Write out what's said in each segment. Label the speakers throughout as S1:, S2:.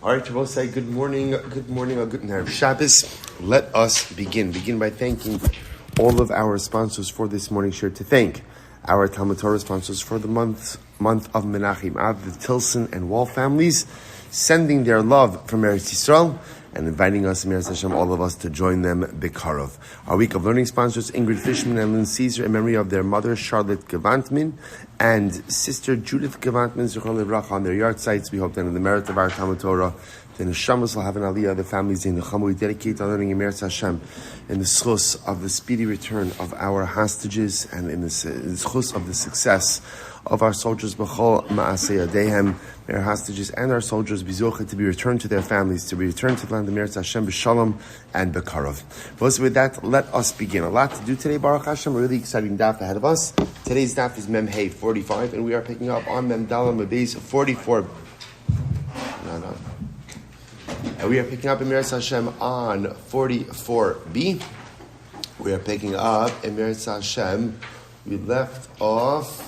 S1: All right, we'll say good morning, or good Erev Shabbos. Let us begin. Begin by thanking all of our sponsors for this morning. Share to thank our TALMUD TORAH sponsors for the month of Menachem Av, the Tilson and Wohl families, sending their love from Eretz YIsrael and inviting us, Mir Hashem, all of us, to join them Bekarov. Our week of learning sponsors, Ingrid, Fishman, and Lynn, in memory of their mother, Charlotte Gevantman, and sister Judith Gantman, Zichron Levrach, on their yahrzeits. We hope that in the merit of our TALMUD TORAH, the Neshamas will have an aliyah, the families in Nechama. We dedicate our learning in Eretz Hashem in the schus of the speedy return of our hostages and in the schus of the success of our soldiers, B'chol Ma'aseh Yadehem, their hostages and our soldiers, Bizocha, to be returned to their families, to be returned to the land of Eretz Hashem, B'shalom and B'karov. But with that, let us begin. A lot to do today, Baruch Hashem, a really exciting daf ahead of us. Today's daf is Mem Hey 45, and we are picking up on Mem Dalam Beis 44. And we are picking up in Eretz Hashem on 44b. We are picking up in Eretz Hashem. We left off.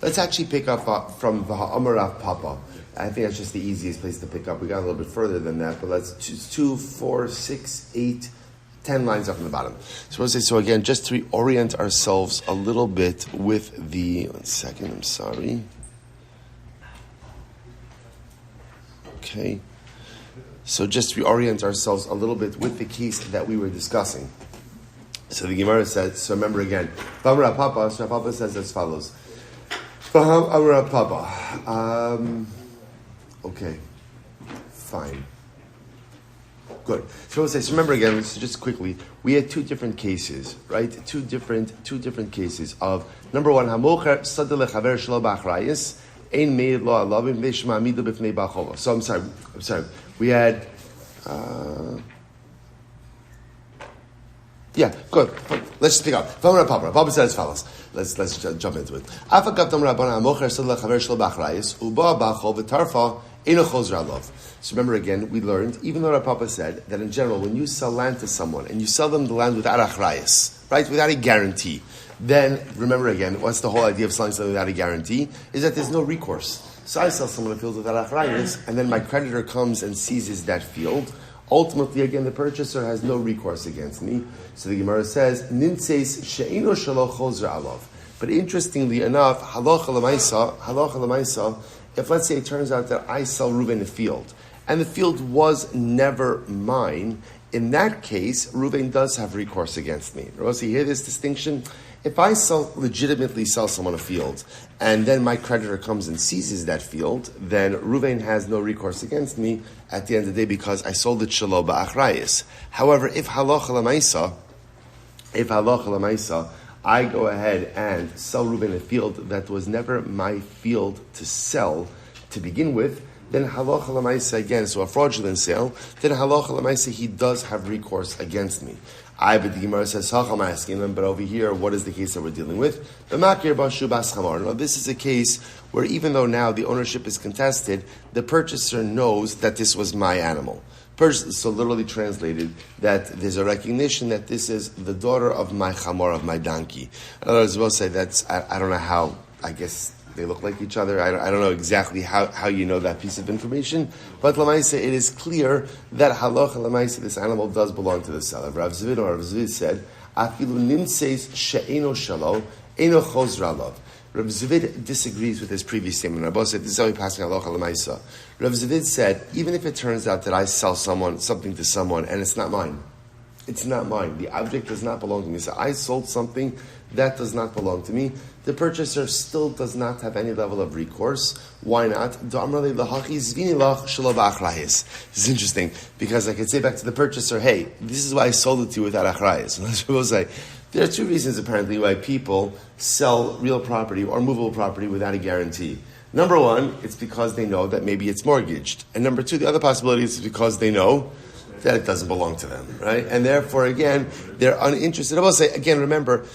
S1: Let's actually pick up from V'ha'amar Rav Papa. I think that's just the easiest place to pick up. We got a little bit further than that, but let's 2, 4, 6, 8, 10 lines up from the bottom. So we'll say, so again, just to reorient ourselves a little bit with the, 1 second, I'm sorry. Okay. So just to reorient ourselves a little bit with the case that we were discussing. So the Gemara says, so remember again, V'ha'amar Rav Papa, so Rav Papa says as follows. V'ha'amar Rav Papa. Okay. Fine. Good. So we'll say, so remember again, so just quickly, we had two different cases, right? Two different cases of, number one, Hamocher Sadeh Lechaver Shelo B'Achrayis, Ein Meid Lo Alavim V'Yesh Ma'amido B'Fnei Ba'Chova. So I'm sorry. We had, yeah, good. Let's just pick up. V'ha'amar Rav Papa. Rav Papa said as follows. Let's jump into it. So remember again, we learned, even though Rav Papa said that in general, when you sell land to someone and you sell them the land without achrayis, right, without a guarantee, then remember again, what's the whole idea of selling something without a guarantee? Is that there's no recourse. So I sell someone a field without achrayis, and then my creditor comes and seizes that field. Ultimately, again, the purchaser has no recourse against me. So the Gemara says, "Nimtzeis she'ino shelo chozra alav." But interestingly enough, halacha l'maisa, if let's say it turns out that I sell Reuven a field, and the field was never mine, in that case, Reuven does have recourse against me. So you hear this distinction? If I legitimately sell someone a field, and then my creditor comes and seizes that field, then Reuven has no recourse against me at the end of the day because I sold it shelo ba'achrayis. However, if halacha l'maisa, I go ahead and sell Reuven a field that was never my field to sell to begin with, then halacha l'maisa again, so a fraudulent sale, then halacha l'maisa, he does have recourse against me. But the Gemara says, I'm asking them, but over here, what is the case that we're dealing with? Now, this is a case where even though now the ownership is contested, the purchaser knows that this was my animal. So literally translated, that there's a recognition that this is the daughter of my chamor, of my donkey. In other words, we'll say that's, I don't know how, I guess they look like each other. I don't know exactly how you know that piece of information, but Lamaisa, it is clear that halacha Lamaisa, this animal does belong to the seller. Rav Zvid said, Afilu nimseis she'eno shalo, eno chozra alav. Rav Zvid disagrees with his previous statement. Rabbi said, this is how we pass halacha Lamaisa. Rav Zvid said, even if it turns out that I sell something to someone and it's not mine, it's not mine. The object does not belong to me. So I sold something that does not belong to me. The purchaser still does not have any level of recourse. Why not? This is interesting because I could say back to the purchaser, hey, this is why I sold it to you without achrayis. And that's what we'll say. There are two reasons apparently why people sell real property or movable property without a guarantee. Number one, it's because they know that maybe it's mortgaged. And number two, the other possibility is because they know that it doesn't belong to them, right? And therefore, again, they're uninterested. I will say, again, remember,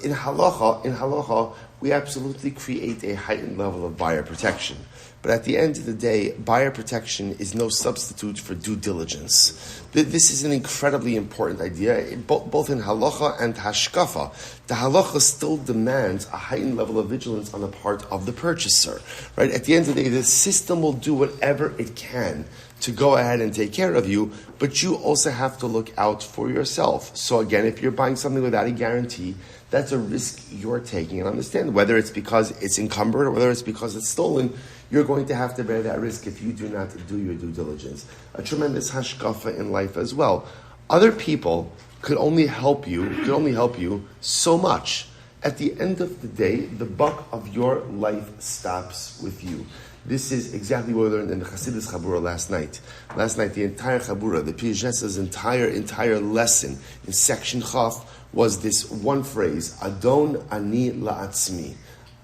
S1: in halacha, we absolutely create a heightened level of buyer protection. But at the end of the day, buyer protection is no substitute for due diligence. This is an incredibly important idea, both in halacha and hashkafa. The halacha still demands a heightened level of vigilance on the part of the purchaser. Right? At the end of the day, the system will do whatever it can to go ahead and take care of you, but you also have to look out for yourself. So again, if you're buying something without a guarantee, that's a risk you're taking. And understand, whether it's because it's encumbered or whether it's because it's stolen, you're going to have to bear that risk if you do not do your due diligence. A tremendous hashkafa in life as well. Other people could only help you so much. At the end of the day, the buck of your life stops with you. This is exactly what we learned in the Chassidus Chabura last night. Last night, the entire Chabura, the Piages's entire lesson in section Chaf was this one phrase, Adon ani la'atzmi.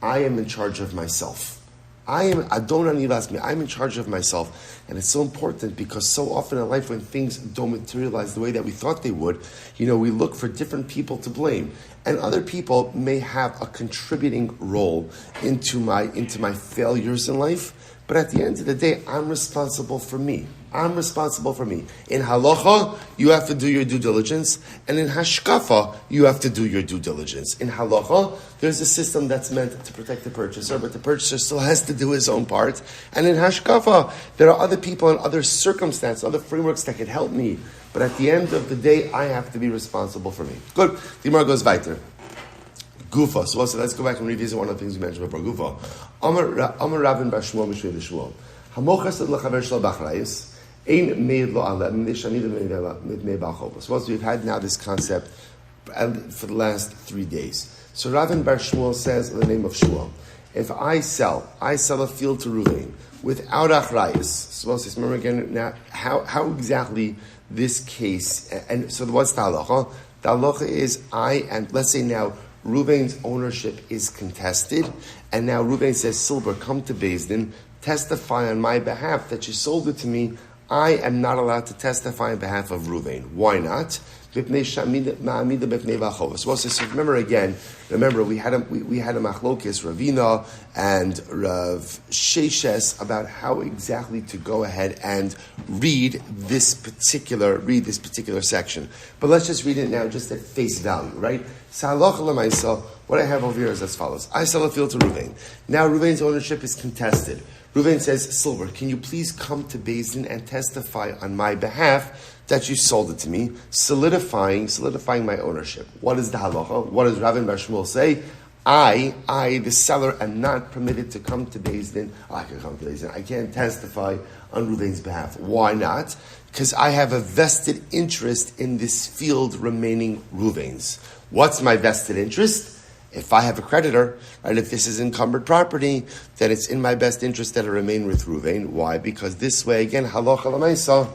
S1: I am in charge of myself. Adon ani la'atzmi. I'm in charge of myself. And it's so important because so often in life when things don't materialize the way that we thought they would, we look for different people to blame. And other people may have a contributing role into my failures in life. But at the end of the day, I'm responsible for me. In halacha, you have to do your due diligence, and in hashkafa, you have to do your due diligence. In halacha, there's a system that's meant to protect the purchaser, but the purchaser still has to do his own part. And in hashkafa, there are other people and other circumstances, other frameworks that can help me. But at the end of the day, I have to be responsible for me. Good. The Gemara goes weiter. Gufa. So let's go back and revisit one of the things we mentioned before. Gufa. Amar Rabbi Shmuel Silber. Hamochas l'chaver shel b'achrayis. So we've had now this concept for the last 3 days. So Ravin Bar Shmuel says in the name of Shmuel, if I sell a field to Ruvain without achrayis. So remember again now how exactly this case, and so what's the halacha? The halacha is let's say now Ruvain's ownership is contested, and now Ruvain says, Silber, come to Beis Din, testify on my behalf that you sold it to me. I am not allowed to testify on behalf of Ruvain. Why not? So remember we had a machlokes, Ravina and Rav Sheshes, about how exactly to go ahead and read this particular section. But let's just read it now, just at face value, right? What I have over here is as follows. I sell a field to Ruvain. Now Ruvain's ownership is contested. Ruvain says, Silver, can you please come to Beis Din and testify on my behalf that you sold it to me, solidifying my ownership. What is the halacha? What does Rabbi Shmuel say? I, the seller, am not permitted to come to Beis Din. I can come to Beis Din. I can't testify on Ruvain's behalf. Why not? Because I have a vested interest in this field remaining Ruvain's. What's my vested interest? If I have a creditor, right, if this is encumbered property, then it's in my best interest that it remain with Ruvain. Why? Because this way, again, halacha l'maisa,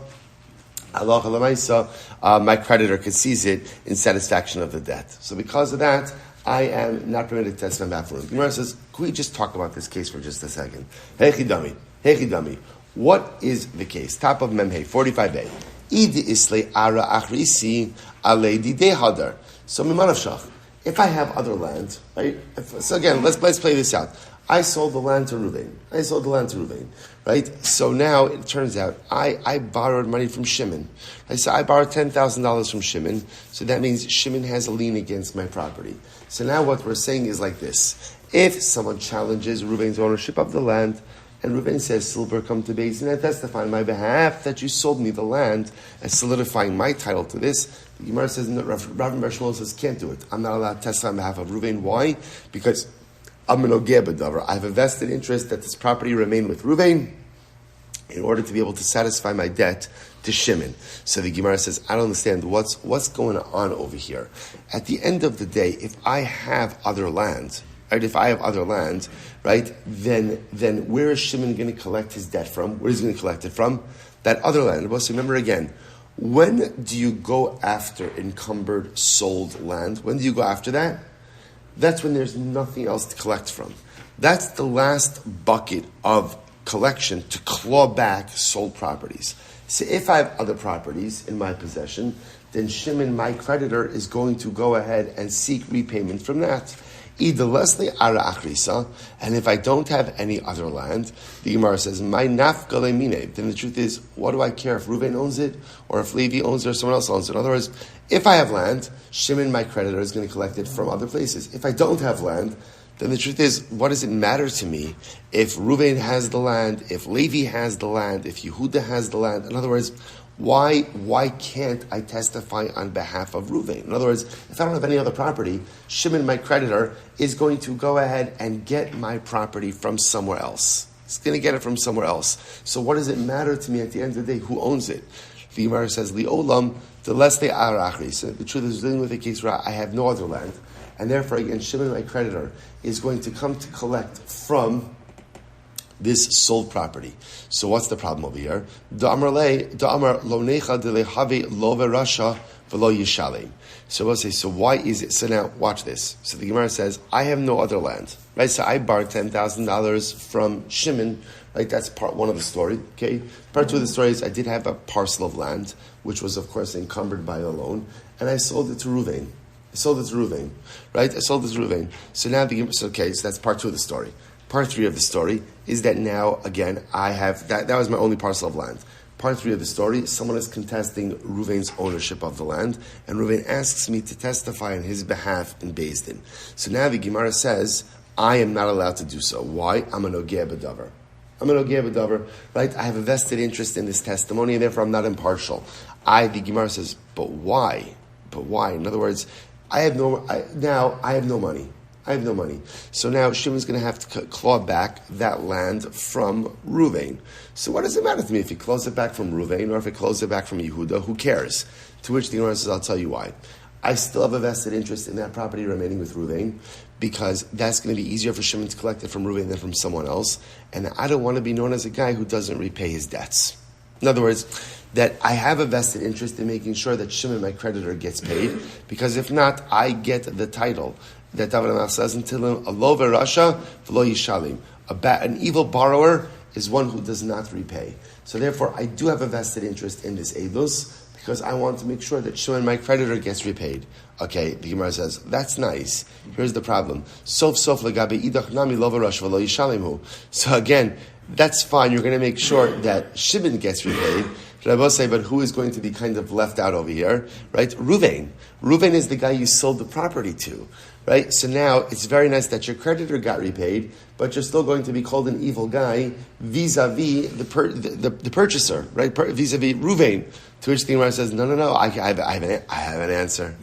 S1: my creditor could seize it in satisfaction of the debt. So because of that, I am not permitted to testify on behalf of Ruvain. Gemara says, could we just talk about this case for just a second? Heichidami. What is the case? Top of Memhei, 45a. Idi isle ara achrisi aledi dehadar. So mimanavshach. If I have other land, right? So again, let's play this out. I sold the land to Ruvain. Right? So now it turns out I borrowed money from Shimon. So I borrowed $10,000 from Shimon. So that means Shimon has a lien against my property. So now what we're saying is like this. If someone challenges Ruvain's ownership of the land, and Ruvain says, Silber, come to Beis Din and testify on my behalf that you sold me the land and solidifying my title to this, the Gemara says, no, Rabbi Shmuel says, can't do it. I'm not allowed to testify on behalf of Ruvain. Why? Because I'm an ogeh b'davar. I have a vested interest that this property remain with Ruvain in order to be able to satisfy my debt to Shimon. So the Gemara says, I don't understand what's going on over here. At the end of the day, if I have other land, right, then where is Shimon going to collect his debt from? Where is he going to collect it from? That other land. So remember again, when do you go after encumbered, sold land? When do you go after that? That's when there's nothing else to collect from. That's the last bucket of collection to claw back sold properties. So if I have other properties in my possession, then Shimon, my creditor, is going to go ahead and seek repayment from that. And if I don't have any other land, the Gemara says, my nafka lemine. Then the truth is, what do I care if Reuven owns it, or if Levi owns it, or someone else owns it? In other words, if I have land, Shimon, my creditor, is going to collect it from other places. If I don't have land, then the truth is, what does it matter to me if Reuven has the land, if Levi has the land, if Yehuda has the land? In other words, why can't I testify on behalf of Reuven? In other words, if I don't have any other property, Shimon, my creditor, is going to go ahead and get my property from somewhere else. He's going to get it from somewhere else. So what does it matter to me at the end of the day who owns it? The Gemara says, Li'olam, the less they are achris. The truth is, dealing with the case where I have no other land, and therefore, again, Shimon, my creditor, is going to come to collect from this sold property. So what's the problem over here? Da'amar lo necha de lehavi lo verasha v'lo yishalem. So we'll say, so why is it? So now, watch this. So the Gemara says, I have no other land. Right? So I borrowed $10,000 from Shimon. Right? That's part one of the story. Okay? Part two of the story is I did have a parcel of land, which was, of course, encumbered by a loan, and I sold it to Reuven. Right? I sold it to Reuven. So now so that's part two of the story. Part three of the story is that now, again, I have, that was my only parcel of land. Part three of the story, someone is contesting Reuven's ownership of the land, and Reuven asks me to testify on his behalf in Beis Din. So now the Gemara says, I am not allowed to do so. Why? I'm an ogeh b'davar. Right? I have a vested interest in this testimony, and therefore I'm not impartial. The Gemara says, but why? In other words, I have no money. So now Shimon's going to have to claw back that land from Reuven. So what does it matter to me if he claws it back from Reuven or if he claws it back from Yehuda? Who cares? To which the Gemara says, I'll tell you why. I still have a vested interest in that property remaining with Reuven because that's going to be easier for Shimon to collect it from Reuven than from someone else. And I don't want to be known as a guy who doesn't repay his debts. In other words, that I have a vested interest in making sure that Shimon, my creditor, gets paid, because if not, I get the title that David HaMelech says in Tilum, Alo v'rasha v'lo yishalim. An evil borrower is one who does not repay. So therefore, I do have a vested interest in this edus, because I want to make sure that Shimon, my creditor, gets repaid. Okay, the Gemara says, that's nice. Here's the problem. Sof legabe idach nami lo v'rasha v'lo yishalimhu. So again, that's fine. You're going to make sure that Shimon gets repaid. Rabbi say, but who is going to be kind of left out over here? Right? Reuven. Reuven is the guy you sold the property to. Right? So now it's very nice that your creditor got repaid, but you're still going to be called an evil guy vis-a-vis the purchaser, right? Vis-a-vis Reuven. To which the Gemara says, no, I have an answer.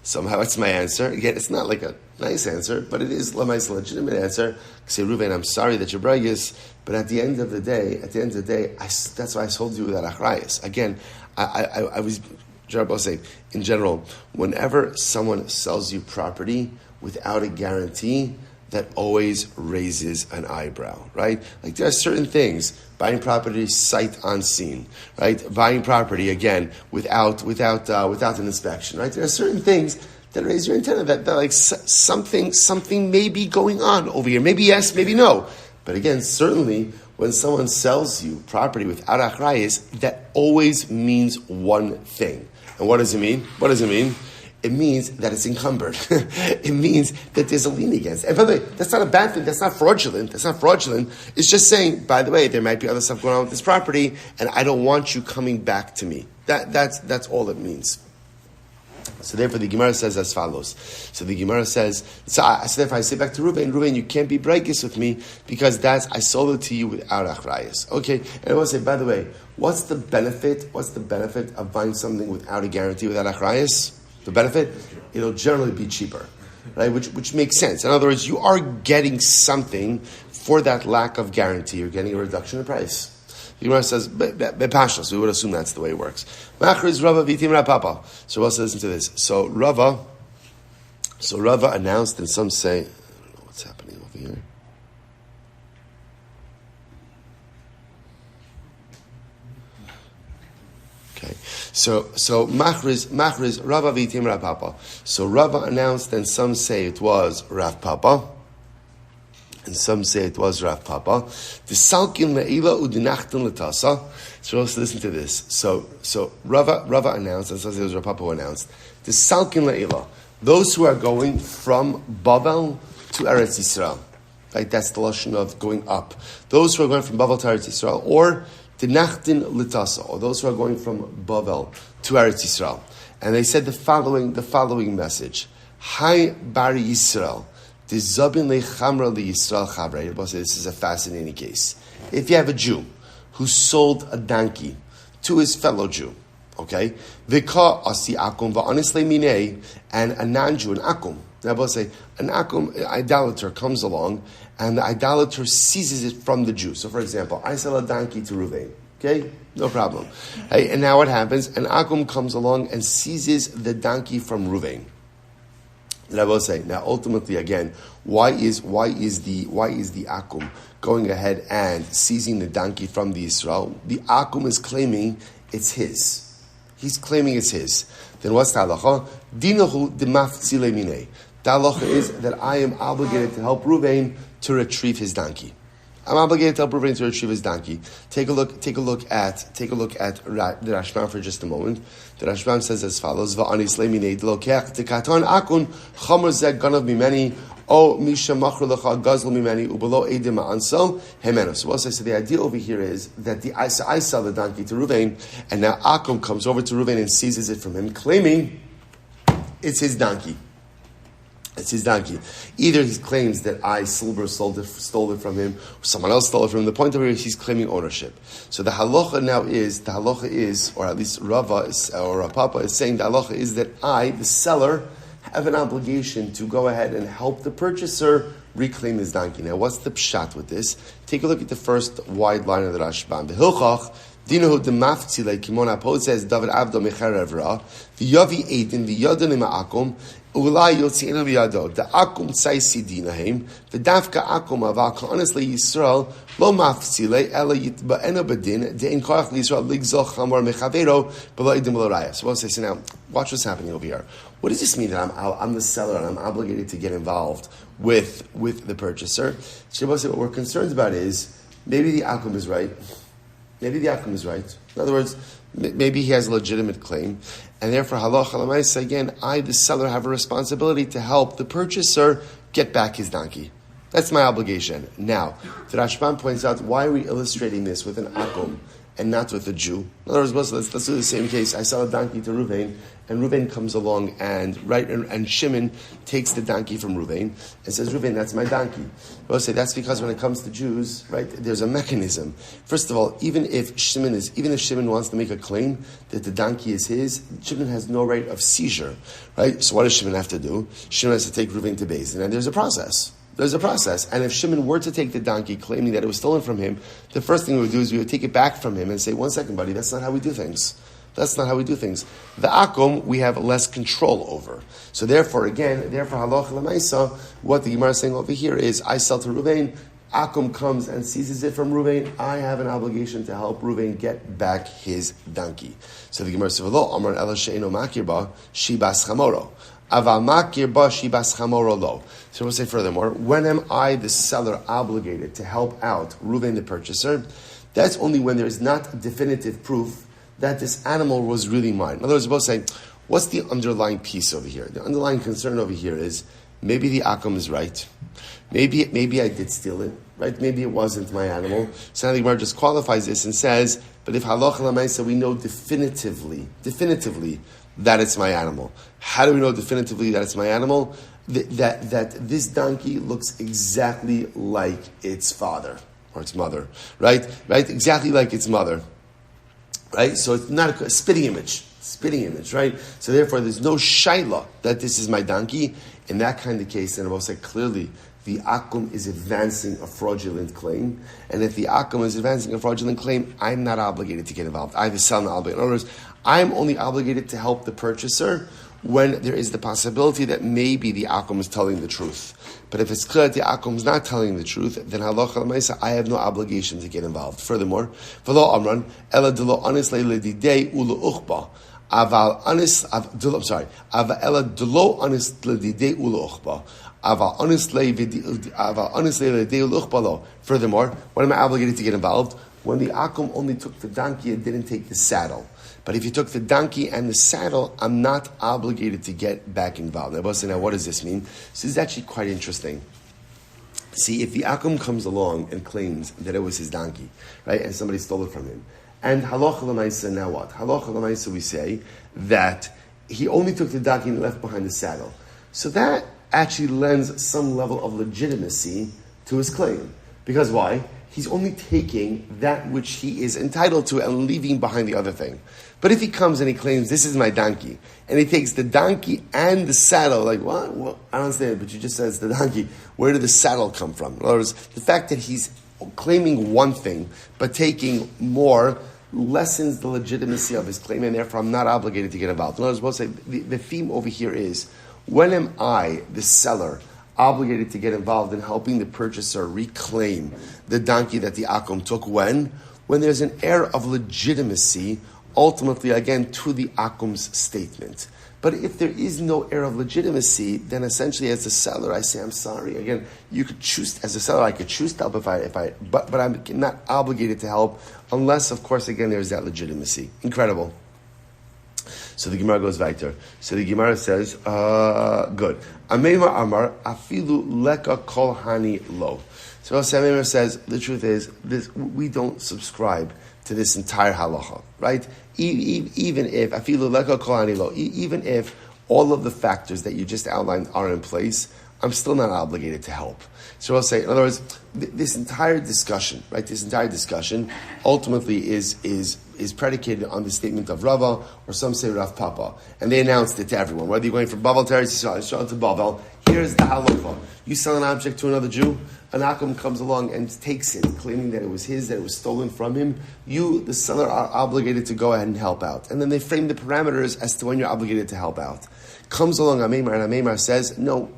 S1: Somehow it's my answer. Again, it's not like a nice answer, but it is a legitimate answer. Say, Reuven, I'm sorry that you're braggis, but at the end of the day, that's why I sold you that achrayas. Again, I was, saying, in general, whenever someone sells you property without a guarantee, that always raises an eyebrow, right? Like there are certain things, buying property sight unseen, right? Buying property again without an inspection, right? There are certain things that raise your antenna that like something may be going on over here. Maybe yes, maybe no. But again, certainly when someone sells you property without achrayis, that always means one thing. And what does it mean? It means that it's encumbered. It means that there's a lien against it. And by the way, that's not a bad thing. That's not fraudulent. It's just saying, by the way, there might be other stuff going on with this property, and I don't want you coming back to me. That's all it means. So therefore, the Gemara says as follows. So the Gemara says, therefore I say back to Reuven, you can't be breakis with me because I sold it to you without achrayas. Okay, and I want to say, by the way, what's the benefit of buying something without a guarantee, without achrayas? The benefit? It'll generally be cheaper, right? Which makes sense. In other words, you are getting something for that lack of guarantee. You're getting a reduction in price. The Gemara says, Bepashas, we would assume that's the way it works. Machriz Rava Vitim Rapapa. So also listen to this. So Rava announced, and some say, I don't know what's happening over here. Okay. So Machriz Rava Vitim Rapapa. So Rava announced, and some say it was Rav Papa. And some say it was Rav Papa. The Salkin Le'ila Udinachtan Latasa. So let's listen to this. So Rava announced, and some say it was Rav Papa who announced, the Salkin Le'ila, those who are going from Bavel to Eretz YIsrael. Right, that's the lashon of going up. Those who are going from Bavel to Eretz YIsrael, or the Nachtin Litasa, or those who are going from Bavel to Eretz YIsrael. And they said the following message. Hi Bari Yisrael. This is a fascinating case. If you have a Jew who sold a donkey to his fellow Jew, okay, and a non-Jew, an akum. Now, say an akum, an idolater comes along, and the idolater seizes it from the Jew. So, for example, I sell a donkey to Ruvain. Okay, no problem. Hey, and now what happens? An akum comes along and seizes the donkey from Ruvain. And I will say now, ultimately, again, why is the akum going ahead and seizing the donkey from the Israel? The akum is claiming it's his. He's claiming it's his. Then what's the halacha? Dinahu demaftzile minei. The halacha is that I am obligated to help Ruvain to retrieve his donkey. I'm obligated to help Ruvain to retrieve his donkey. Take a look at the Rashbam for just a moment. The Rashbam says as follows: Va'anis leminei delokech tekatan akun chomer zeh ganav mimeni o misha machur lecha gazl mimeni ubelo edim ma'ansel hemenu. So the idea over here is that I sell the donkey to Ruvain, and now Akum comes over to Ruvain and seizes it from him, claiming it's his donkey. It's his donkey. Either he claims that I, Silber, stole it from him, or someone else stole it from him. The point over here is he's claiming ownership. So the halacha is, or at least Rava or Papa is saying the halacha is that I, the seller, have an obligation to go ahead and help the purchaser reclaim his donkey. Now, what's the pshat with this? Take a look at the first wide line of the Rashbam. The Hilchach, Dinahu demaftzile kimon apod says David Avdo mecher evra v'yavi edin v'yadon ima'akum ulai yotzienu v'yado the akum tzaisi dinahem v'davka akum aval honestly Yisrael lo maftzile ela yitba'ena bedin de'in koach Yisrael ligzol chamor mechavero below edim below raya. So we'll say, so now watch what's happening over here. What does this mean that I'm the seller and I'm obligated to get involved with the purchaser? Shabbos said what we're concerned about is maybe the akum is right. Maybe the outcome is right. In other words, maybe he has a legitimate claim, and therefore, halacha l'maisa, again, I, the seller, have a responsibility to help the purchaser get back his donkey. That's my obligation. Now, the Rashbam points out, why are we illustrating this with an akum and not with a Jew? In other words, let's do the same case. I sell a donkey to Ruvain, and Ruvain comes along and Shimon takes the donkey from Ruvain and says, Ruvain, that's my donkey. We'll say that's because when it comes to Jews, right, there's a mechanism. First of all, even if Shimon wants to make a claim that the donkey is his, Shimon has no right of seizure, right? So what does Shimon have to do? Shimon has to take Ruvain to Beis Din, and there's a process. And if Shimon were to take the donkey claiming that it was stolen from him, the first thing we would do is we would take it back from him and say, 1 second, buddy, that's not how we do things. The akum, we have less control over. So therefore, halacha l'maisa, what the Gemara is saying over here is, I sell to Ruvain, akum comes and seizes it from Ruvain, I have an obligation to help Ruvain get back his donkey. So the Gemara says, V'lo amar ela she'eno makir ba, shibas chamoro. Aval makir ba, shibas chamoro lo. So we'll say furthermore, when am I, the seller, obligated to help out Ruvain, the purchaser? That's only when there is not definitive proof that this animal was really mine. In other words, we're both saying, what's the underlying piece over here? The underlying concern over here is, maybe the akum is right. Maybe I did steal it, right? Maybe it wasn't my animal. So now the Gemara just qualifies this and says, but if halacha l'maisa, we know definitively that it's my animal. How do we know definitively that it's my animal? That this donkey looks exactly like its father or its mother, right? Exactly like its mother. Right? So it's not a spitting image, right? So therefore, there's no shaila that this is my donkey. In that kind of case, then I will say clearly, the akum is advancing a fraudulent claim. And if the akum is advancing a fraudulent claim, I'm not obligated to get involved. I, the seller, not obligated. In other words, I'm only obligated to help the purchaser when there is the possibility that maybe the akum is telling the truth. But if it's clear that the akum is not telling the truth, then halacha l'maisa, I have no obligation to get involved. Furthermore, v'lo amran ela delo anis le'ledidei ulu uchba aval anis aval ela delo anis le'ledidei ulu uchba aval anis le'ledidei ulu uchba lo. Furthermore, when am I obligated to get involved? When the akum only took the donkey and didn't take the saddle. But if you took the donkey and the saddle, I'm not obligated to get back involved. Now, what does this mean? This is actually quite interesting. See, if the akum comes along and claims that it was his donkey, right, and somebody stole it from him, and halacha l'maisa, now what? Halacha l'maisa, we say that he only took the donkey and left behind the saddle. So that actually lends some level of legitimacy to his claim. Because why? He's only taking that which he is entitled to and leaving behind the other thing. But if he comes and he claims, this is my donkey, and he takes the donkey and the saddle, like, what? Well, I don't understand, but you just said it's the donkey. Where did the saddle come from? In other words, the fact that he's claiming one thing, but taking more, lessens the legitimacy of his claim, and therefore I'm not obligated to get involved. In other words, we'll say the theme over here is, when am I, the seller, obligated to get involved in helping the purchaser reclaim the donkey that the akum took? When there's an air of legitimacy, ultimately, again, to the akum's statement. But if there is no air of legitimacy, then essentially as the seller, I say, I'm sorry. Again, you could choose, as a seller, I could choose to help but I'm not obligated to help unless, of course, again, there's that legitimacy. Incredible. So the Gemara goes weiter. So the Gemara says, good. Ameimar Amar, afilu leka kol hani lo. So Ameimar says, the truth is, we don't subscribe to this entire halacha, right? Even if, afilu leka kol hani lo, even if all of the factors that you just outlined are in place, I'm still not obligated to help. So I'll say, in other words, this entire discussion, right? This entire discussion ultimately is predicated on the statement of Rava, or some say Rav Papa, and they announced it to everyone. Whether you're going from Bavel to Eretz YIsrael to Bavel, here's the halacha: you sell an object to another Jew, an akum comes along and takes it, claiming that it was his, that it was stolen from him. You, the seller, are obligated to go ahead and help out. And then they frame the parameters as to when you're obligated to help out. Comes along Ameimar, and Ameimar says, no,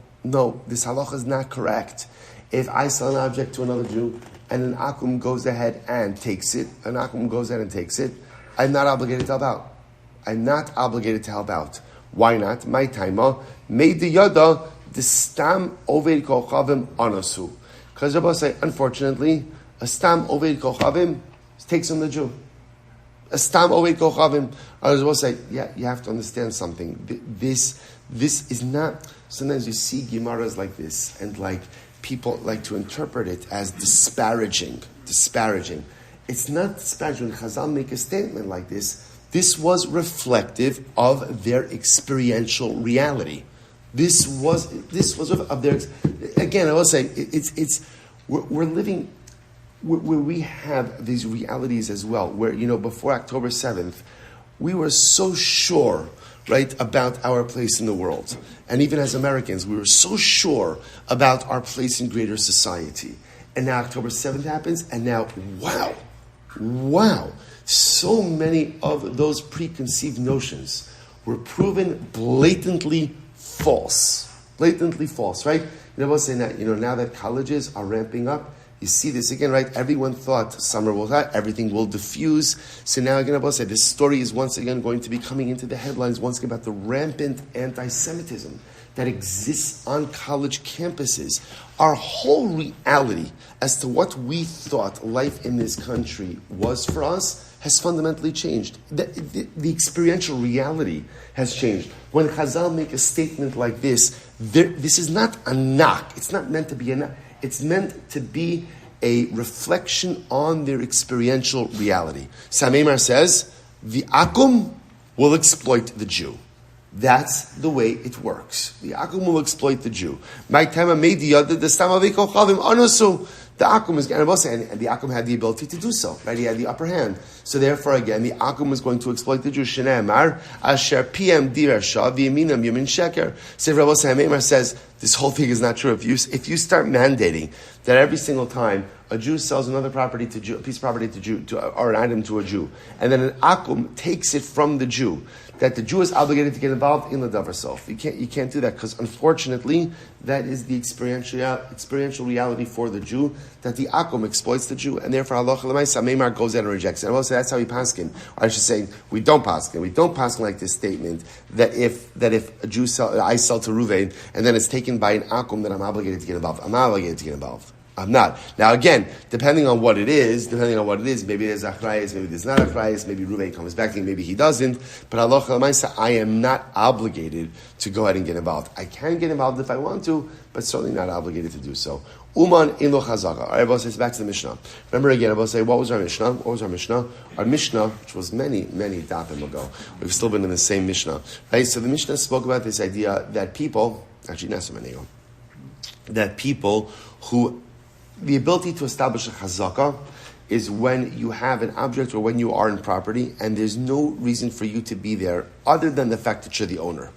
S1: this halacha is not correct. If I sell an object to another Jew, and an akum goes ahead and takes it, I'm not obligated to help out. I'm not obligated to help out. Why not? My taima made the yada the stam oved kochavim anasu. Because Rabbi say, unfortunately, a stam oved kochavim takes from the Jew. A stam oved kochavim. Rabbi say, yeah, you have to understand something. This is not. Sometimes you see gemaras like this, and like people like to interpret it as disparaging. It's not disparaging. When Chazal make a statement like this, this was reflective of their experiential reality. This was of their. Again, I will say we're living where we have these realities as well. Where before October 7th, we were so sure, right, about our place in the world. And even as Americans, we were so sure about our place in greater society. And now October 7th happens, and now, wow, so many of those preconceived notions were proven blatantly false, right? We'll say that, now that colleges are ramping up, you see this again, right? Everyone thought summer will start, everything will diffuse. So now again, I'll say this story is once again going to be coming into the headlines once again about the rampant anti-Semitism that exists on college campuses. Our whole reality as to what we thought life in this country was for us has fundamentally changed. The experiential reality has changed. When Chazal make a statement like this, this is not a knock. It's not meant to be a knock. It's meant to be a reflection on their experiential reality. Sameimar says, the akum will exploit the Jew. That's the way it works. The akum will exploit the Jew. The akum is, and the akum had the ability to do so, right? He had the upper hand. So therefore, again, the akum is going to exploit the Jew. Shneimar asher pm dirasha v'yaminam yamin sheker. So Rabbi Shmuel says this whole thing is not true. If you start mandating that every single time a Jew sells another property to Jew, a piece of property to Jew, or an item to a Jew, and then an akum takes it from the Jew, that the Jew is obligated to get involved in the davar self. You can't do that, because unfortunately that is the experiential reality for the Jew, that the akum exploits the Jew, and therefore halacha l'maisa Meimar goes out and rejects it. And also that's how we paskin. Or I should say, we don't paskin. We don't paskin like this statement that if a Jew I sell to Ruvain and then it's taken by an akum, that I'm obligated to get involved. I'm not obligated to get involved. I'm not. Now again, depending on what it is, maybe there's achrayis, maybe there's not achrayis, maybe Reuven comes back to me, maybe he doesn't. But halacha l'maisa, I am not obligated to go ahead and get involved. I can get involved if I want to, but certainly not obligated to do so. Uman in lo chazaka. All right, Rabbi says back to the Mishnah. Remember again, Rabbi say, what was our Mishnah? Our Mishnah, which was many dapim ago. We've still been in the same Mishnah. Right? So the Mishnah spoke about this idea that people, actually not so many ago, that people who the ability to establish a chazaka is when you have an object or when you are in property and there's no reason for you to be there other than the fact that you're the owner.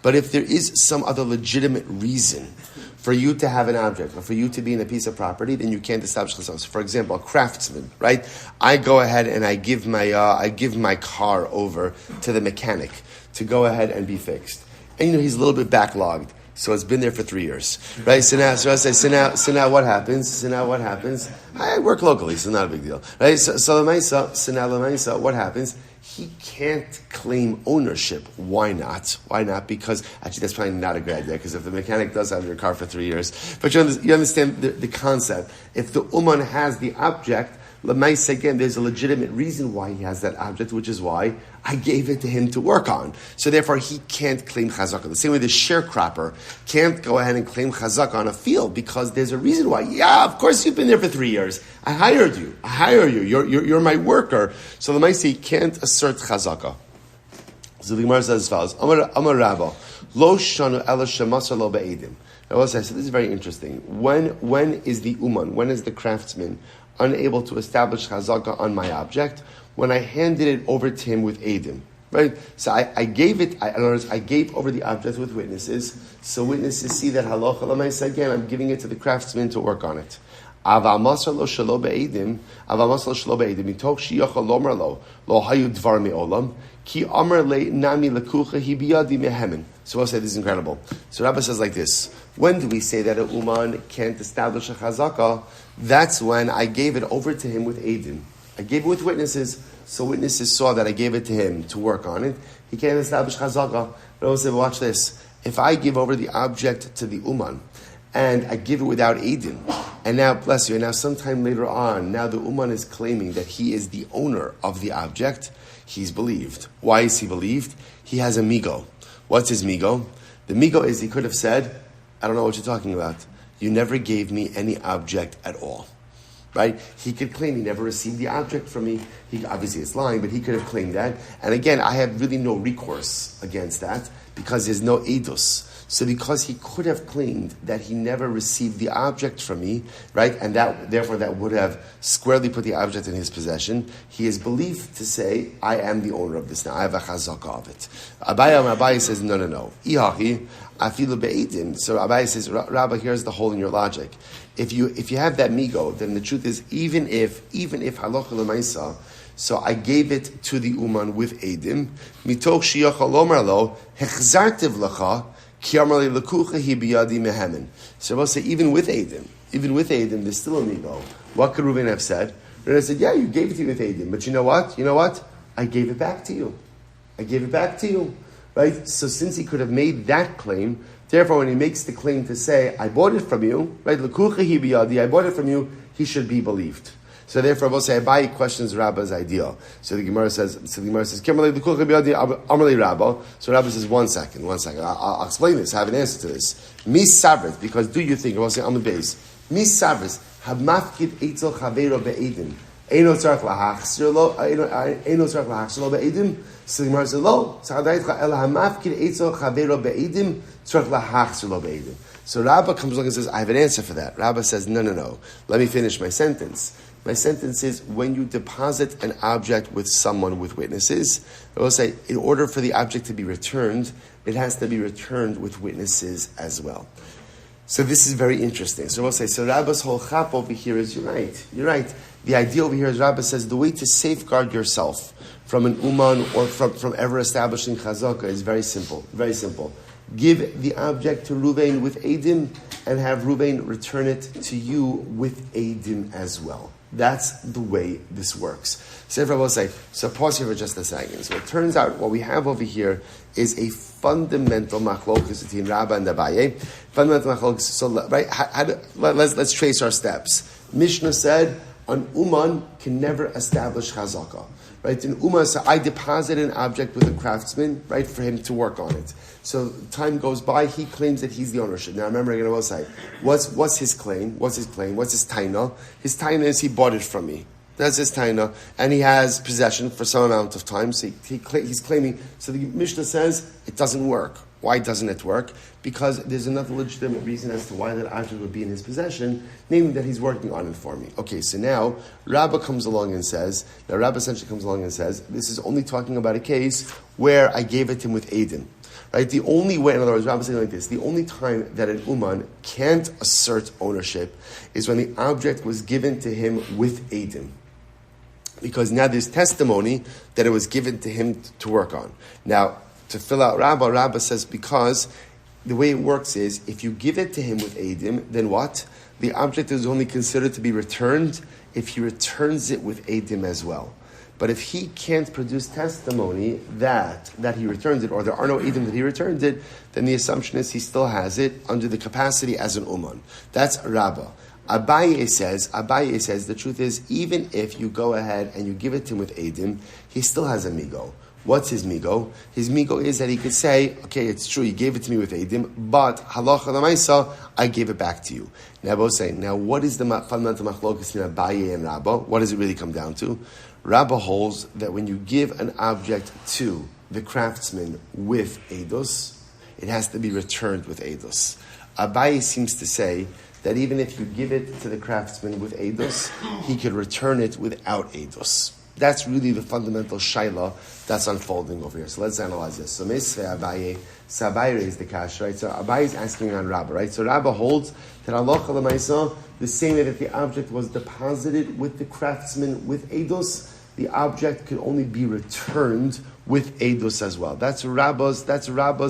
S1: But if there is some other legitimate reason for you to have an object or for you to be in a piece of property, then you can't establish chazaka. So for example, a craftsman, right? I go ahead and I give my car over to the mechanic to go ahead and be fixed. And he's a little bit backlogged. So it's been there for 3 years, right? So now what happens? I work locally, so not a big deal, right? So what happens? He can't claim ownership. Why not? Because actually that's probably not a good idea, because if the mechanic does have your car for 3 years, but you understand the concept. If the uman has the object, again, there's a legitimate reason why he has that object, which is why I gave it to him to work on. So therefore, he can't claim chazaka. The same way the sharecropper can't go ahead and claim chazaka on a field, because there's a reason why. Yeah, of course you've been there for 3 years. I hired you. You're my worker. So the Maisi can't assert chazaka. So the Gemara says as follows: Amar Rabba, lo shanu ela shemasar lo be'edim. I will say, so this is very interesting. When is the uman? When is the craftsman unable to establish chazaka on my object? When I handed it over to him with edim, right? So I gave it. In other words, I gave over the object with witnesses. So witnesses see that halacha l'maisa, again, I'm giving it to the craftsman to work on it. Aval masar lo shelo be'edim. Mitoch shiyachal lomar lo hayu dvar me'olam ki amar le nami lekucha hi biyadi mehemen. So I'll say this is incredible. So Rabbi says like this: when do we say that a uman can't establish a chazaka? That's when I gave it over to him with edim. I gave it with witnesses, so witnesses saw that I gave it to him to work on it. He can't establish chazaka. But I will say, watch this: if I give over the object to the uman, and I give it without edim, and now, bless you, and now sometime later on, now the uman is claiming that he is the owner of the object, he's believed. Why is he believed? He has a migo. What's his migo? The migo is he could have said, I don't know what you're talking about. You never gave me any object at all. Right? He could claim he never received the object from me. He obviously is lying, but he could have claimed that. And again, I have really no recourse against that because there's no edus. So because he could have claimed that he never received the object from me, right, and that therefore that would have squarely put the object in his possession, he is believed to say, I am the owner of this now. I have a chazaka of it. Abaye says, no. Ihachi, afilu be'edim. So Abaye says, Rabbi, here's the hole in your logic. If you have that migo, then the truth is, even if halacha l'maisa, so I gave it to the uman with edim, mitoch shiyachal lomar lo, hechzartiv lacha, so we'll say, even with Edim, there's still a migo. What could Reuven have said? Reuven said, yeah, you gave it to me with Edim, but you know what? I gave it back to you. Right? So since he could have made that claim, therefore when he makes the claim to say, I bought it from you, right? I bought it from you, he should be believed. So therefore, we'll say Abaye questions Rabba's idea. So the Gemara says, Amarli Rabba. So Rabba says, one second. I'll explain this. I have an answer to this. Mis sabrit, because do you think? We'll say on the base. Mis sabrit hamafkid eitzel chaveiro be'edim. Eino tzarich lahachsir lo be'edim. So the Gemara says, lo. Sa'adayitcha el hamafkid eitzel chaveiro be'edim tzarich lahachsir lo be'edim. So Rabba comes along and says, I have an answer for that. Rabba says, no. Let me finish my sentence. My sentence is, when you deposit an object with someone with witnesses, I will say, in order for the object to be returned, it has to be returned with witnesses as well. So this is very interesting. So we'll say, so Rabba's whole chap over here is, you're right. The idea over here is, Rabba says, the way to safeguard yourself from an uman or from ever establishing chazaka is very simple. Give the object to Reuven with edim and have Reuven return it to you with edim as well. That's the way this works. So Rabbi will say, so pause here for just a second. So it turns out what we have over here is a fundamental machlokus between Rabba and Abaye. Fundamental machlokus. So right, let's trace our steps. Mishnah said an uman can never establish chazaka. Right, in Ummah, so I deposit an object with a craftsman, right, for him to work on it. So time goes by, he claims that he's the ownership. Now remember, I will say, what's his claim? What's his claim? What's his taina? His taina is he bought it from me. That's his taina, and he has possession for some amount of time. So he's claiming. So the Mishnah says it doesn't work. Why doesn't it work? Because there's another legitimate reason as to why that object would be in his possession, namely that he's working on it for me. Okay, so now Rabba essentially comes along and says, this is only talking about a case where I gave it to him with Eidim. Right? The only way, in other words, Rabba is saying like this, the only time that an Uman can't assert ownership is when the object was given to him with Eidim. Because now there's testimony that it was given to him to work on. Now, to fill out Rabba says because the way it works is if you give it to him with Eidim, then what? The object is only considered to be returned if he returns it with Eidim as well. But if he can't produce testimony that he returns it, or there are no Eidim that he returned it, then the assumption is he still has it under the capacity as an Uman. That's Rabba. Abaye says the truth is even if you go ahead and you give it to him with Eidim, he still has a migo. What's his migo? His migo is that he could say, okay, it's true, you gave it to me with Eidim, but halacha l'maisa, I gave it back to you. Now, both saying, now what is the fundamental machlokus between Abaye and Rabba? What does it really come down to? Rabba holds that when you give an object to the craftsman with eidos, it has to be returned with eidos. Abaye seems to say that even if you give it to the craftsman with eidos, he could return it without eidos. That's really the fundamental shaila that's unfolding over here. So let's analyze this. So Abaye raised the cash, right? So Abaye is asking on Rabba, right? So Rabba holds that halacha l'maisa, the same way that the object was deposited with the craftsman with eidos, the object could only be returned with eidos as well. That's Rabba's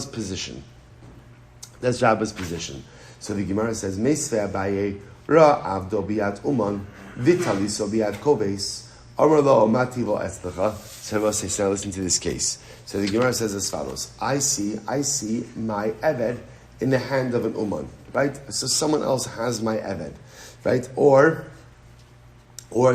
S1: position. That's Rabba's position. So the Gemara says, Meisve Abaye ra avdo biyat uman vitaliso biyat koves. So listen to this case. So the Gemara says as follows: I see my eved in the hand of an uman, right? So someone else has my eved, right? Or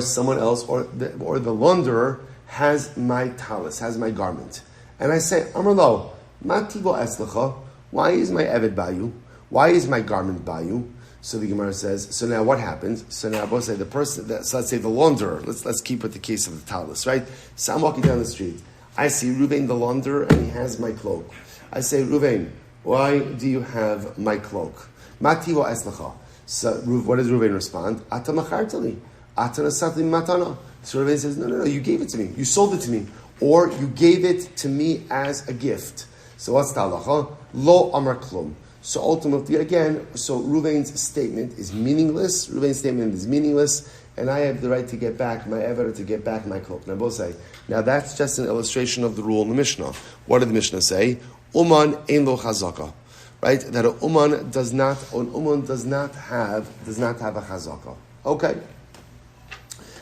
S1: someone else, or the launderer has my talis, has my garment, and I say, Amar lo, mativo eslecha. Why is my eved by you? Why is my garment by you? So the Gemara says, so now what happens? So now both say the person, so let's say the launderer, let's keep with the case of the talis, right? So I'm walking down the street. I see Ruvain the launderer and he has my cloak. I say, Ruvain, why do you have my cloak? Mati wa eslacha. So what does Ruvain respond? Ata machartali. Ata nasatli matana. So Ruvain says, no, you gave it to me. You sold it to me. Or you gave it to me as a gift. So what's the halacha? Lo amar klum. So ultimately, again, so Ruvain's statement is meaningless. And I have the right to get back my ever to get back my cloak. Now both say, now that's just an illustration of the rule in the Mishnah. What did the Mishnah say? Uman ein lo chazaka, right? That an uman does not have a chazaka. Okay.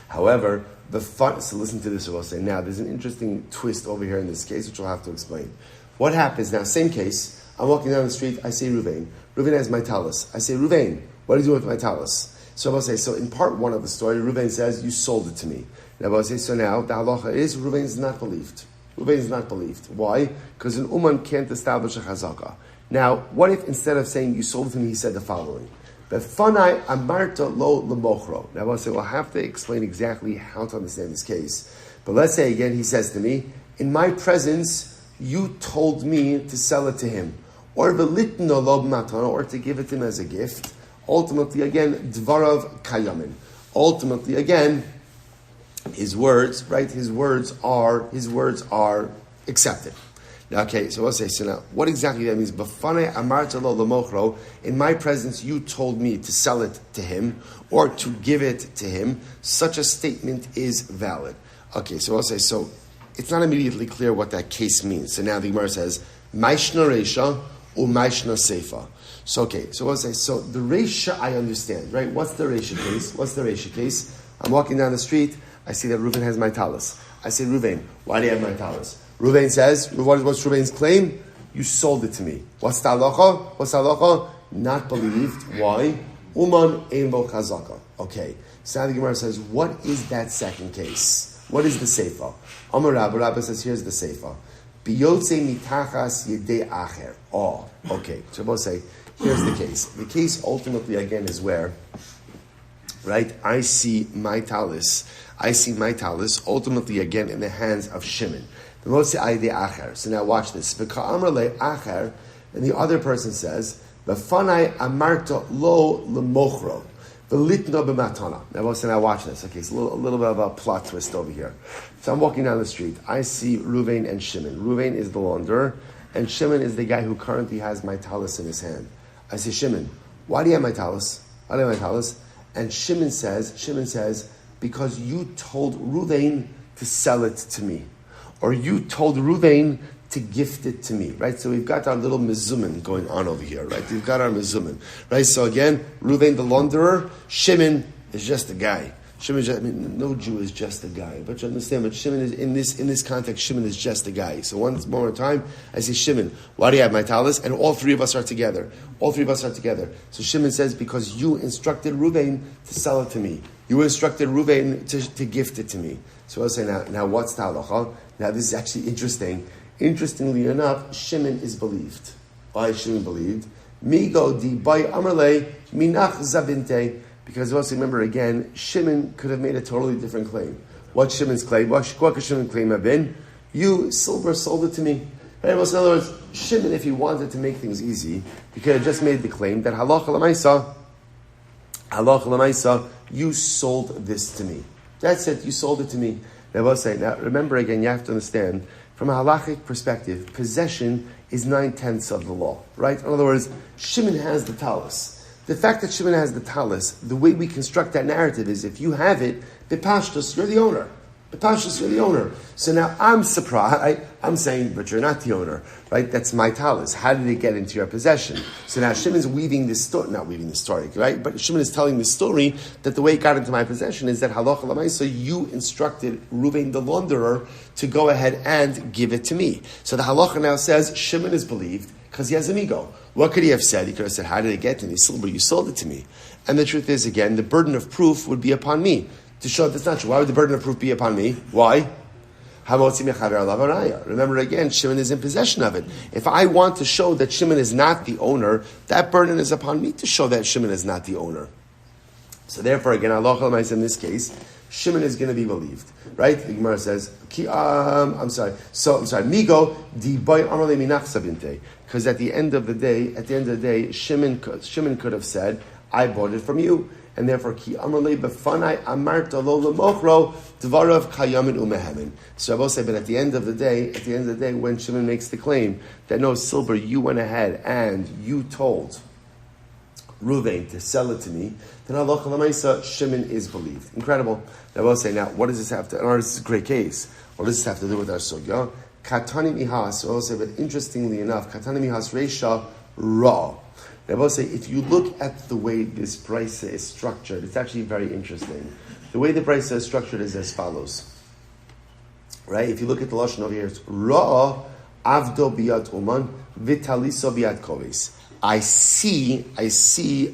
S1: However, so listen to this. We'll say now there's an interesting twist over here in this case, which we'll have to explain. What happens now? Same case. I'm walking down the street, I say Ruvain. Ruvain has my talis. I say, Ruvain, what are you doing with my talis? So I'll say, so in part one of the story, Ruvain says, you sold it to me. Now I'll say, so now the halacha is, Ruvain is not believed. Ruvain is not believed. Why? Because an uman can't establish a chazaka. Now, what if instead of saying you sold it to me, he said the following? Befanai amarta lo lemochro. Now I'll say, well, I have to explain exactly how to understand this case. But let's say again, he says to me, in my presence, you told me to sell it to him. Or velitno lob matana, or to give it to him as a gift. Ultimately, again, dvarav kayamin. Ultimately, again, his words, right? His words are accepted. Now, okay, so let's say, so now, what exactly that means? Bafane amarta lo lemochro. In my presence, you told me to sell it to him or to give it to him. Such a statement is valid. Okay, so I'll say, so it's not immediately clear what that case means. So now the Gemara says, Maishna Reisha or Maishna Seifa. So okay, so I'll say, so the Reisha I understand, right? What's the Reisha case? I'm walking down the street, I see that Reuven has my talis. I say, Reuven, why do you have my talis? Reuven says, what's Reuven's claim? You sold it to me. What's the halacha? What's the halacha? Not believed. Why? Uman ein bo chazaka. Okay. So now the Gemara says, what is that second case? What is the seifa? Amar Rabba says, here's the seifa. Biyotze mitachas yedei acher. Oh, okay. So we'll say, here's the case. The case ultimately, again, is where, right, I see my talis ultimately, again, in the hands of Shimon. So now watch this. And the other person says, V'fanai amarta lo lemochro. V'litno b'matana. Now watch this. Okay, it's a little bit of a plot twist over here. So I'm walking down the street. I see Reuven and Shimon. Reuven is the launderer, and Shimon is the guy who currently has my talis in his hand. I say, Shimon, why do you have my talis? Why do you have my talis? And Shimon says, because you told Reuven to sell it to me. Or you told Reuven to gift it to me, right? So we've got our little mezumin going on over here, right? We've got our mezumin, right? So again, Reuven the launderer, Shimon is just a guy. No Jew is just a guy, but you understand. But Shimon is in this context. Shimon is just a guy. So one more time, I say, Shimon, why do you have my talis? And all three of us are together. So Shimon says, because you instructed Reuven to sell it to me. You instructed Reuven to gift it to me. So I'll say now what's the halacha? Now this is actually interesting. Interestingly enough, Shimon is believed. Why is Shimon believed? Migo di bay amarle minach zavinte. Because also remember again, Shimon could have made a totally different claim. What's Shimon's claim? What could Shimon's claim have been? You, Silber, sold it to me. Right? Well, so in other words, Shimon, if he wanted to make things easy, he could have just made the claim that halacha l'maisa, you sold this to me. That's it, you sold it to me. Now remember again, you have to understand, from a halachic perspective, possession is 9/10 of the law, right? In other words, Shimon has the talis. The fact that Shimon has the talis, the way we construct that narrative is, if you have it, b'pashtus, you're the owner. So now I'm surprised. I'm saying, but you're not the owner, right? That's my talis. How did it get into your possession? So now Shimon's weaving this story, not weaving the story, right? But Shimon is telling the story that the way it got into my possession is that halacha l'maisa, you instructed Reuven the launderer to go ahead and give it to me. So the halacha now says Shimon is believed because he has an ego. What could he have said? He could have said, how did it get to me? Silber, you sold it to me. And the truth is, again, the burden of proof would be upon me to show that's not true. Why would the burden of proof be upon me? Why? Remember again, Shimon is in possession of it. If I want to show that Shimon is not the owner, that burden is upon me to show that Shimon is not the owner. So therefore, again, Allah in this case, Shimon is going to be believed, right? The Gemara says, Migo di boy amarle minach sabinte. Because at the end of the day, Shimon could have said, I bought it from you. And therefore, ki amarle befanai amarta lo lemochro dvarav kayamin umehemin. So I will say, but at the end of the day, when Shimon makes the claim that no, Silber, you went ahead and you told Reuven to sell it to me, then halacha l'maisa, Shimon is believed. Incredible. I will say, now, what does this have to? This is a great case. What does this have to do with our sugya? Katani mihas. I will say, but interestingly enough, katani mihas reisha ra. I will say, if you look at the way this brisa is structured, it's actually very interesting. The way the brisa is structured is as follows. Right? If you look at the lashon over here, it's ra avdo biyad uman vitaliso biyad kovis. I see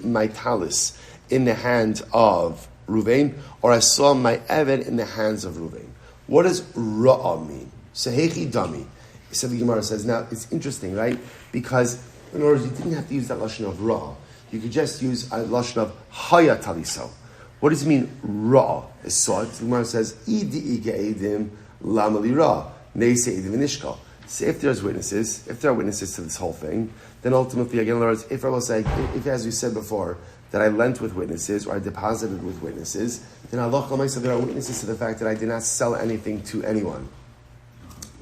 S1: my talis in the hand of Reuven, or I saw my eved in the hands of Reuven. What does ra'ah mean? Sehechi dami. So the Gemara says, now it's interesting, right? Because in other words, you didn't have to use that lashon of ra'ah. You could just use a lashon of haya taliso. What does it mean, ra'ah? Is saw it. The Gemara says, idi ige edim lamali ra'ah. Neise edim nishkal. So if there are witnesses to this whole thing, then ultimately, again, in other words, if I will say, if as you said before, that I lent with witnesses or I deposited with witnesses, then Allah said there are witnesses to the fact that I did not sell anything to anyone.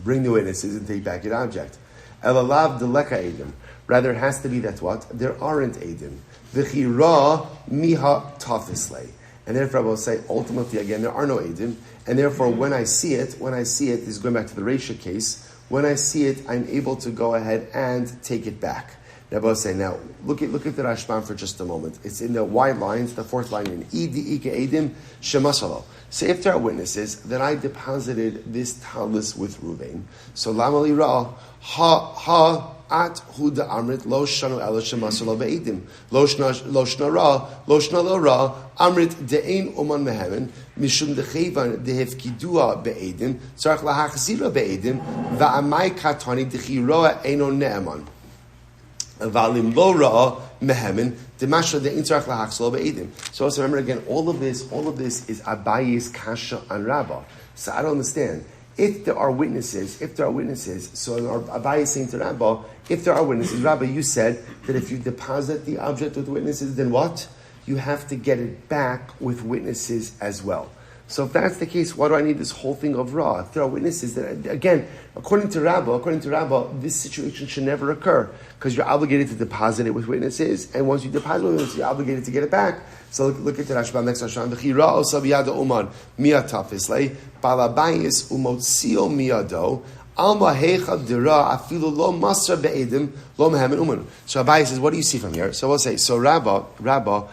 S1: Bring the witnesses and take back your object. Elalav deleka edim. Rather, it has to be that what? There aren't edim. V'chira miha tafisle. And therefore, I will say, ultimately, again, there are no edim. And therefore, when I see it, this is going back to the Reisha case, when I see it, I'm able to go ahead and take it back. Rabbi say, now look at the Rashbam for just a moment. It's in the wide lines, the fourth line in Idi Ike Edim Shemasalo. Say if there are witnesses that I deposited this talus with Ruvain. So Lamali Ra ha at huda amrit lo shanu ela shemasalo be'edim lo shna lo ra amrit de'ein uman mehemen mishum dechevan dehefkidua be'edim tzarich lahachzira be'edim va'amai katani dechiroa eino ne'eman valim lo ra mehemen demasha de'ein tzarich lahachzira be'edim. So also remember again, all of this is Abaye's kasha and Rabbah. So I don't understand. If there are witnesses, so Abaye is saying to Rabbah, if there are witnesses, Rabbah, you said that if you deposit the object with witnesses, then what? You have to get it back with witnesses as well. So if that's the case, why do I need this whole thing of Ra? If there are witnesses, that again, according to Rabbah, this situation should never occur because you're obligated to deposit it with witnesses, and once you deposit it with witnesses, you're obligated to get it back. So look at the Rashbam next Rashbam. V'chira osav yada uman miatafis balabayis umotzio miyado alma heicha dira afilu lo masra be'edim lo mehemen uman. So Abaye says, what do you see from here? So we'll say, so Rabbah,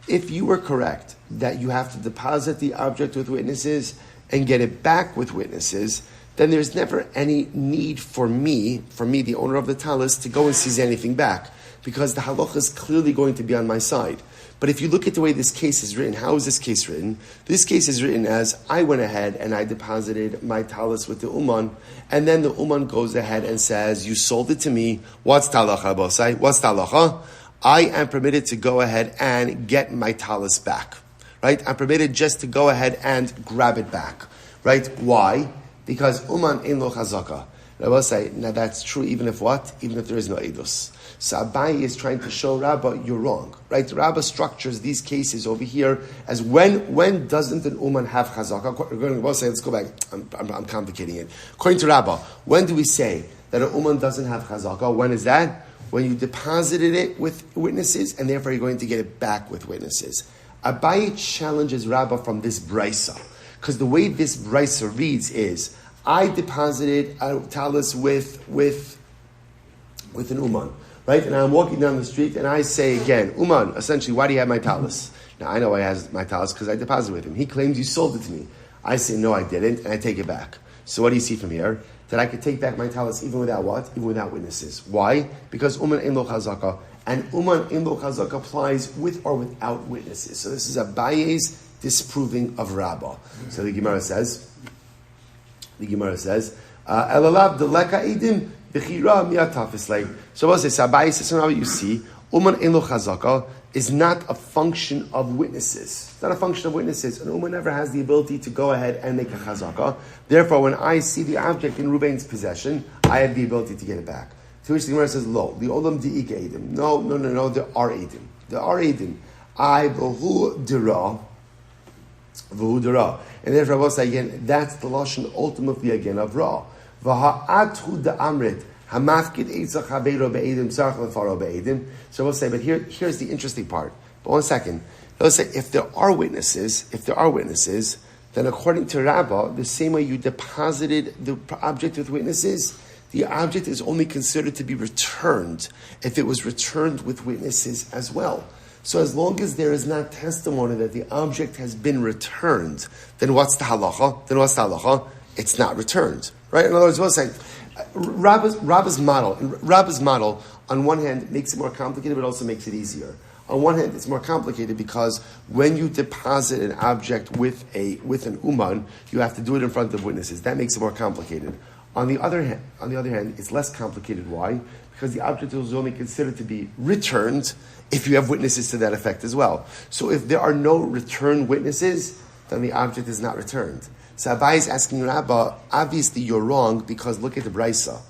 S1: if you were correct that you have to deposit the object with witnesses and get it back with witnesses, then there's never any need for me, the owner of the talus, to go and seize anything back, because the halacha is clearly going to be on my side. But if you look at the way this case is written, how is this case written? This case is written as, I went ahead and I deposited my talus with the uman, and then the uman goes ahead and says, you sold it to me. What's talacha, Bosai? What's talacha? I am permitted to go ahead and get my talus back. Right? I'm permitted just to go ahead and grab it back. Right? Why? Because uman ein lo chazaka. I will say, now that's true even if what? Even if there is no edus. So Abaye is trying to show Rabbah, you're wrong. Right? Rabbah structures these cases over here as when doesn't an uman have chazaka? We'll say, let's go back. I'm complicating it. According to Rabbah, when do we say that an uman doesn't have chazaka? When is that? When you deposited it with witnesses, and therefore you're going to get it back with witnesses. Abaye challenges Rabbah from this brisa, because the way this brisa reads is, I deposited a talus with an uman, right? And I'm walking down the street, and I say again, uman, essentially, why do you have my talus? Now, I know I have my talus because I deposited with him. He claims you sold it to me. I say, no, I didn't, and I take it back. So what do you see from here? That I could take back my talus even without what? Even without witnesses. Why? Because uman ein lo chazaka. And uman ein lo chazaka applies with or without witnesses. So this is Abaye's disproving of Rabbah. So the Gemara says, Elalav deleka edim b'chira miatafis lei. So what says Abaye says, now you see, uman ein lo chazaka is not a function of witnesses. It's not a function of witnesses. An uman never has the ability to go ahead and make a chazaka. Therefore, when I see the object in Ruvain's possession, I have the ability to get it back. To which the Gemara says, lo, the olam di'ik edim. No, there are edim. There are edim. I v'hu dira. And therefore, I will say again, that's the lashon ultimately again of Ra. V'ha'athu da'amrit. So we'll say, but here's the interesting part. But 1 second. Let's say if there are witnesses, then according to Rabbah, the same way you deposited the object with witnesses, the object is only considered to be returned if it was returned with witnesses as well. So as long as there is not testimony that the object has been returned, then what's the halacha? It's not returned. Right? In other words, we'll say, Rabbah's model, on one hand, makes it more complicated, but also makes it easier. On one hand, it's more complicated because when you deposit an object with an uman, you have to do it in front of witnesses. That makes it more complicated. On the other hand, it's less complicated. Why? Because the object is only considered to be returned if you have witnesses to that effect as well. So if there are no return witnesses, then the object is not returned. So Abaye is asking Rabbah, obviously you're wrong because look at the brisa.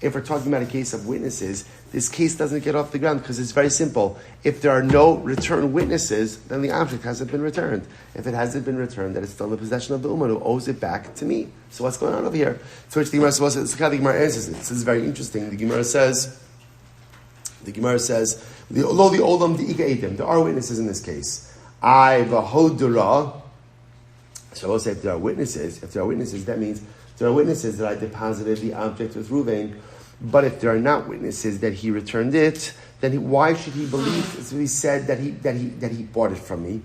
S1: If we're talking about a case of witnesses, this case doesn't get off the ground because it's very simple. If there are no return witnesses, then the object hasn't been returned. If it hasn't been returned, then it's still in the possession of the uman who owes it back to me. So what's going on over here? To which the Gemara says, this is how the Gemara answers it. This is very interesting. The Gemara says, the olam the ika edim. There are witnesses in this case. I v'hodura. So I will say if there are witnesses, that means there are witnesses that I deposited the object with Ruvain, But if there are not witnesses that he returned it, then why should he believe? So he said that he bought it from me.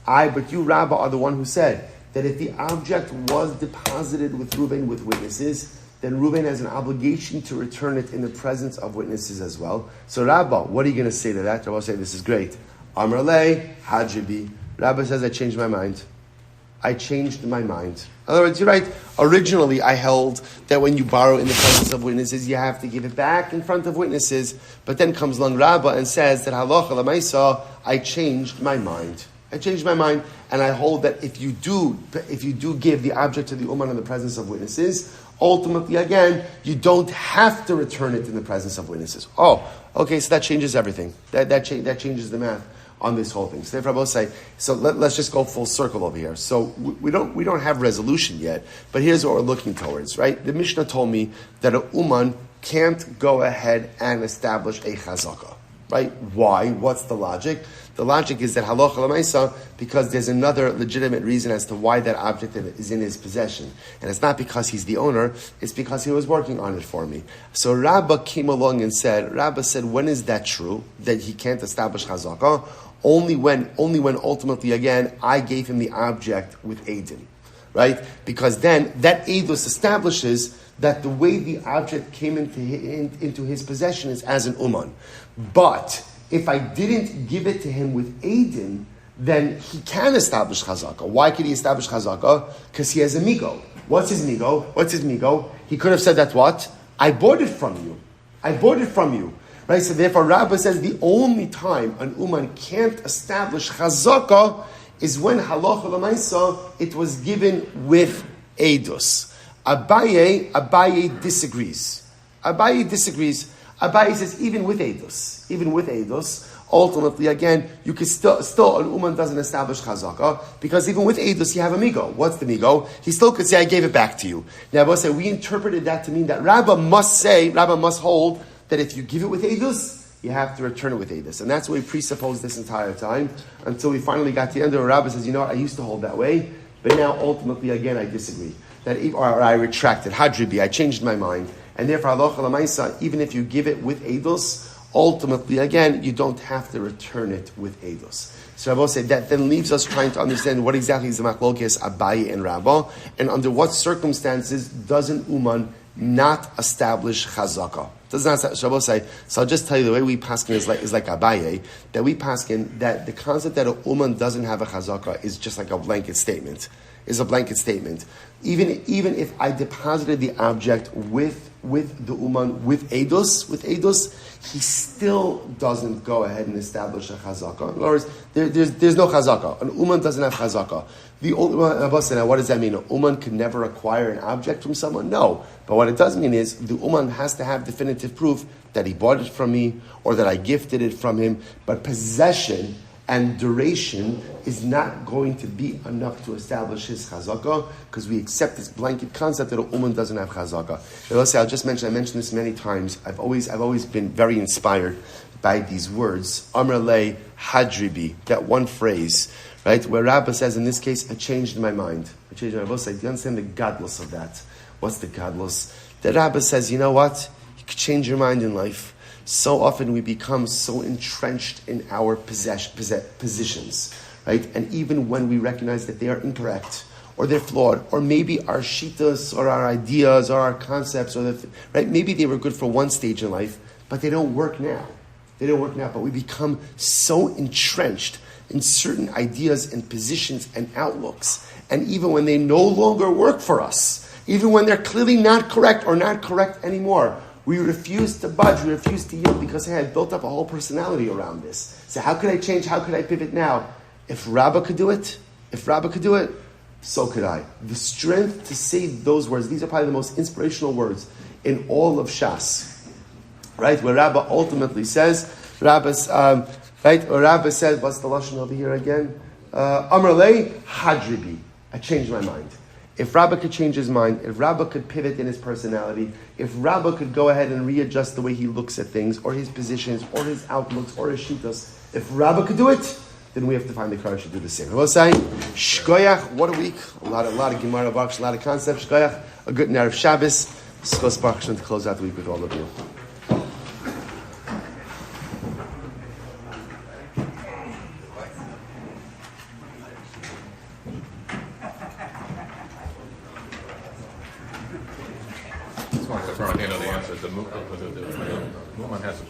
S1: I, but you, Rabbi, are the one who said that if the object was deposited with Reuben with witnesses, then Reuben has an obligation to return it in the presence of witnesses as well. So Rabbi, what are you going to say to that? Rabbi will say, this is great. Amar le hajibi. Rabbi says, I changed my mind. I changed my mind. In other words, you're right. Originally, I held that when you borrow in the presence of witnesses, you have to give it back in front of witnesses. But then comes along Rabba and says that halacha l'maisa, I changed my mind. I changed my mind, and I hold that if you do give the object to the ummah in the presence of witnesses, ultimately, again, you don't have to return it in the presence of witnesses. Oh, okay, so that changes everything. That changes the math on this whole thing. So therefore, I will say, so let's just go full circle over here. So we don't have resolution yet, but here's what we're looking towards, right? The Mishnah told me that a uman can't go ahead and establish a chazakah, right? Why? What's the logic? The logic is that halacha l'maisa, because there's another legitimate reason as to why that object is in his possession. And it's not because he's the owner, it's because he was working on it for me. So Rabba came along and said, when is that true? That he can't establish chazakah? Only when ultimately, again, I gave him the object with Aiden. Right? Because then that Eidos establishes that the way the object came into his possession is as an uman. But if I didn't give it to him with Aiden, then he can establish chazakah. Why could he establish chazakah? Because he has a migo. What's his migo? He could have said that what? I bought it from you. Right? So therefore, Rabbah says the only time an uman can't establish chazakah is when halacha l'maisa it was given with eidos. Abaye disagrees. Abaye says even with eidos, ultimately again you can still an uman doesn't establish chazakah because even with eidos you have a migo. What's the migo? He still could say I gave it back to you. Now I say we interpreted that to mean that Rabbah must hold that if you give it with eidos, you have to return it with eidos. And that's what we presupposed this entire time until we finally got to the end of it. Rabbi says, you know what, I used to hold that way, but now ultimately, again, I disagree. Or I retracted. Hadribi, I changed my mind. And therefore, halacha l'maisa, even if you give it with eidos, ultimately, again, you don't have to return it with eidos. So Rabbi said that then leaves us trying to understand what exactly is the machlokes Abaye and Rabba, and under what circumstances does an uman not establish chazakah. Does not Shabbos say? So I'll just tell you the way we paskin is like Abaye, that we paskin that the concept that a uman doesn't have a chazakah is just like a blanket statement. Even if I deposited the object with the uman with eidos, he still doesn't go ahead and establish a chazakah. In other words, there's no chazakah. An uman doesn't have chazakah. Now, what does that mean? An uman can never acquire an object from someone? No. But what it does mean is the uman has to have definitive proof that he bought it from me or that I gifted it from him. But possession and duration is not going to be enough to establish his chazakah because we accept this blanket concept that a uman doesn't have chazakah. I'll just mention, I mentioned this many times. I've always been very inspired by these words. Amar le hadribi, that one phrase, right? Where Rabbah says, in this case, I changed my mind. Do you understand the godless of that? What's the godless? That Rabbah says, you know what? You could change your mind in life. So often we become so entrenched in our positions, right? And even when we recognize that they are incorrect, or they're flawed, or maybe our shitas, or our ideas, or our concepts, right? Maybe they were good for one stage in life, but they don't work now. But we become so entrenched in certain ideas and positions and outlooks, and even when they no longer work for us, even when they're clearly not correct or not correct anymore, we refuse to budge, we refuse to yield because I had built up a whole personality around this. So how could I change? How could I pivot now? If Rabbah could do it, so could I. The strength to say those words, these are probably the most inspirational words in all of Shas, right? Where Rabbah ultimately says, Rabbah said, what's the lashon over here again? Amar le hadribi, I changed my mind. If Rabbah could change his mind, if Rabbah could pivot in his personality, if Rabbah could go ahead and readjust the way he looks at things, or his positions, or his outlooks, or his shitas, if Rabbah could do it, then we have to find the car should do the same. I will say, Shkoyach, what a week. A lot of Gemara, a lot of concepts. Shkoyach, a good night of Shabbos. Skos Baruch Hashem to close out the week with all of you.
S2: Just wanted to throw in the answer. The movement has